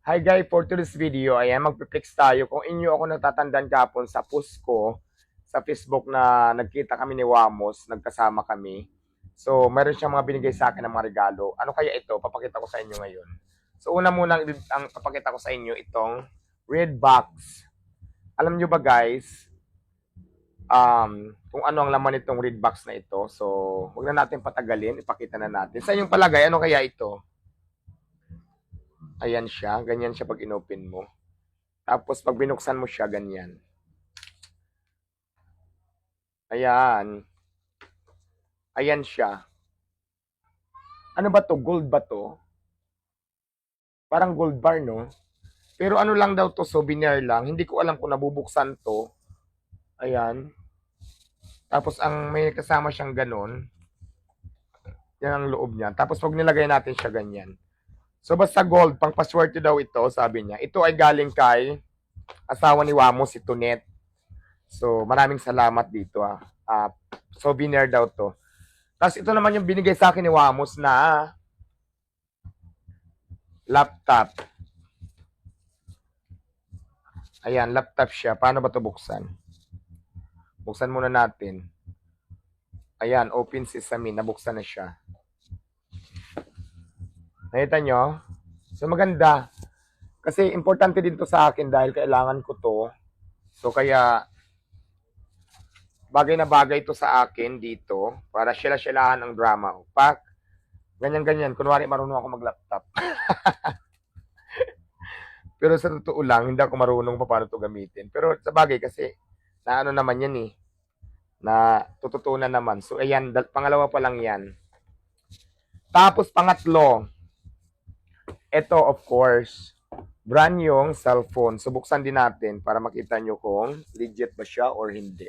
Hi guys, for today's video, ayan, magpiplex tayo. Kung inyo ako natatandaan kapon sa post ko, sa Facebook na nagkita kami ni Wamos, nagkasama kami. So, meron siyang mga binigay sa akin ng mga regalo. Ano kaya ito? Papakita ko sa inyo ngayon. So, una muna ang papakita ko sa inyo itong red box. Alam nyo ba guys, kung ano ang laman nitong red box na ito. So, huwag na natin patagalin, ipakita na natin. Sa inyong palagay, ano kaya ito? Ayan siya, ganyan siya pag inopen mo. Tapos pag binuksan mo siya, ganyan. Ayan. Ayan siya. Ano ba to? Gold ba to? Parang gold bar, no? Pero ano lang daw to, souvenir lang. Hindi ko alam kung nabubuksan to. Ayan. Tapos ang may kasama siyang ganun. Yan ang loob niya. Tapos pag nilagay natin siya ganyan. So basta gold, pang paswerte daw ito, sabi niya. Ito ay galing kay asawa ni Wamo, si Tunet. So maraming salamat dito ah. Souvenir daw to. Tapos ito naman yung binigay sa akin ni Wamos na laptop. Ayan, laptop siya. Paano ba ito buksan? Buksan muna natin. Ayan, open sesame. Nabuksan na siya. Nakita nyo? So maganda. Kasi importante din to sa akin dahil kailangan ko to. So kaya bagay na bagay to sa akin dito para sila-silahan ang drama. Pak, ganyan-ganyan. Kunwari marunong ako mag-laptop. Pero sa totoo lang, hindi ako marunong pa paano to gamitin. Pero sa bagay kasi, na ano naman yan eh, na tututunan naman. So ayan, pangalawa pa lang yan. Tapos pangatlo, ito of course, brand yung cellphone. So buksan din natin para makita nyo kung legit ba siya or hindi.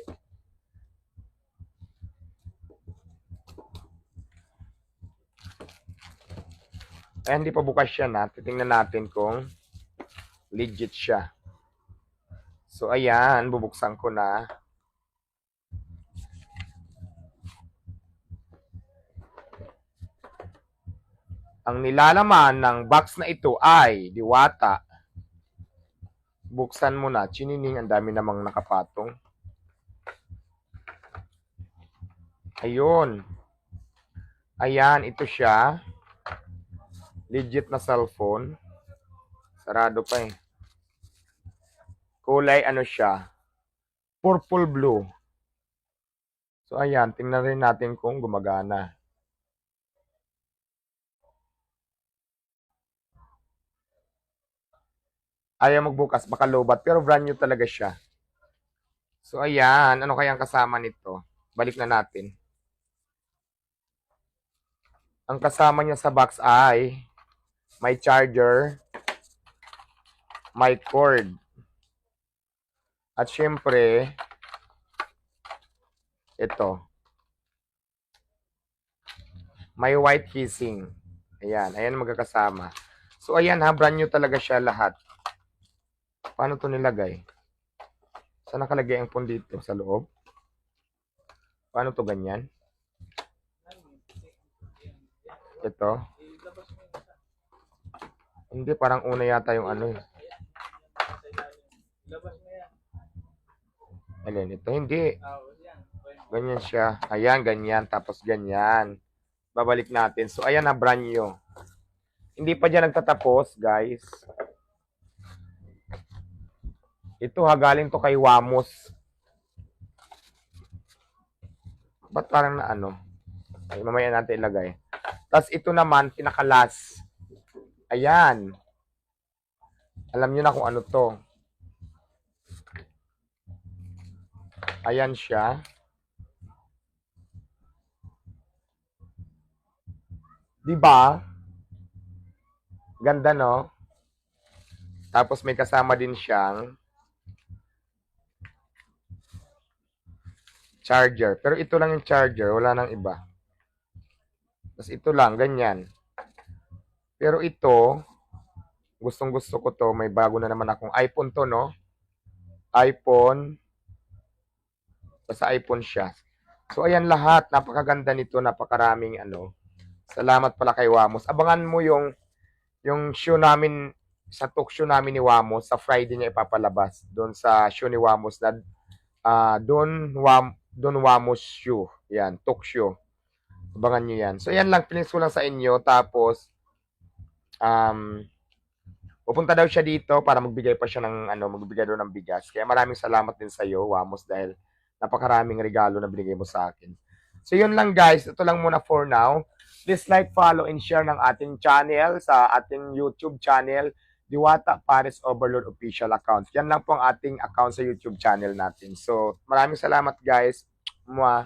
Ay, hindi pa bukas siya na. Titingnan natin kung legit siya. So ayan, bubuksan ko na. Ang nilalaman ng box na ito ay diwata. Buksan mo na. Chinining, ang dami namang nakapatong. Ayun. Ayan, ito siya. Legit na cellphone. Sarado pa eh. Kulay ano siya? Purple blue. So ayan, tingnan rin natin kung gumagana. Ayaw magbukas, baka lobat. Pero brand new talaga siya. So ayan, ano kayang kasama nito? Balik na natin. Ang kasama niya sa box ay may charger, may cord. At syempre, ito. May white casing. Ayan, ayan magkakasama. So ayan ha, brand new talaga siya lahat. Paano to nilagay? Saan nakalagay ang phone dito? Sa loob? Paano to ganyan? Ito. Hindi, parang una yata yung ano eh. Alin, ito hindi. Ganyan siya. Ayan, ganyan. Tapos ganyan. Babalik natin. So, ayan na, brand new. Hindi pa dyan nagtatapos, guys. Ito ha, galing to kay Wamos. Ba't parang na ano? Ay, mamaya natin ilagay. Tapos ito naman, pinakalas. Ayan. Alam nyo na kung ano to. Ayan siya. Diba? Ganda, no? Tapos may kasama din siyang charger. Pero ito lang yung charger, wala nang iba. Tapos ito lang, ganyan. Pero ito, gustong gusto ko to. May bago na naman akong iPhone to, no? iPhone. Basta iPhone siya. So, ayan lahat. Napakaganda nito. Napakaraming ano. Salamat pala kay Wamos. Abangan mo yung show namin sa talk show namin ni Wamos, sa Friday niya ipapalabas. Doon sa show ni Wamos na Don Wamos show. Yan, talk show. Abangan nyo yan. So, yan lang. Pilinis ko lang sa inyo. Tapos, pupunta daw siya dito para magbigay pa siya ng magbigay daw ng bigas. Kaya maraming salamat din sa iyo, Wamos, dahil napakaraming regalo na binigay mo sa akin. So yun lang guys, ito lang muna for now. Please like, follow, and share ng ating channel sa ating YouTube channel, Diwata Paris Overload Official Account. Yan lang po ang ating account sa YouTube channel natin. So maraming salamat guys. Mwah.